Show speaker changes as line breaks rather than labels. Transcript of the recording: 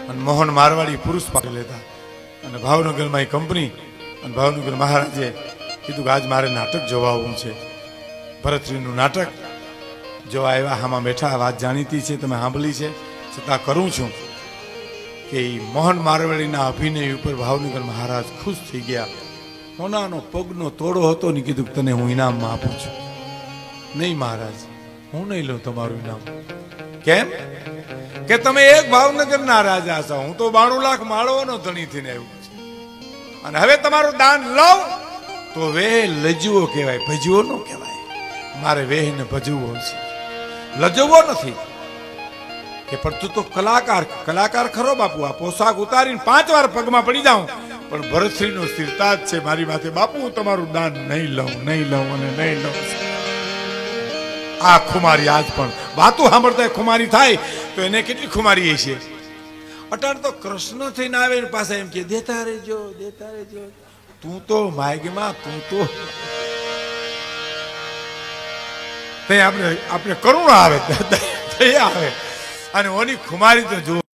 અને મોહન મારવાડી પુરુષ પાસે લેતા અને ભાવનગરમાં કંપની અને ભાવનગર મહારાજે કીધું કે આજ મારે નાટક જોવા આવવું છે. ભરતરીનું નાટક જોવા આવ્યા. આમાં બેઠા. વાત જાણીતી છે, તમે સાંભળી છે, છતાં કરું છું કે મોહન મારવાડીના અભિનય ઉપર ભાવનગર મહારાજ ખુશ થઈ ગયા. સોનાનો પગનો તોડો હતો ને કીધું કે તને હું ઇનામમાં આપું છું. નહીં મહારાજ, હું નહીં લઉં તમારું ઇનામ. કેમ કે તમે એક ભાવનગરના રાજા છો, હું તો 92 લાખ માળવાનો ધણી થઈને આવ્યો છું. અને હવે તમારું દાન લઉં તો વેહ લજવો કહેવાય, ભજવો ન કહેવાય. મારે વેહ ને ભજવો છે, લજવો નથી. કે પણ તું તો કલાકાર ખરો બાપુ. આ પોશાક ઉતારીને 5 વાર પગમાં પડી જાઉં પણ ભરતશ્રીનો સિરતાજ છે મારી માથે. બાપુ હું તમારું દાન નહીં લઉં અને નહીં લઉં. આ ખુમારી આજ પણ વાતું સાંભળતા ખુમારી થાય તો એને કેટલી ખુમારી છે. અટાણ તો કૃષ્ણ થઈને આવે ને પાછા એમ કે દેતા રહેજો. તું તો માયગમાં તું તો આપણે કરુણા આવે, દયા આવે. અને ઓની ખુમારી તો જો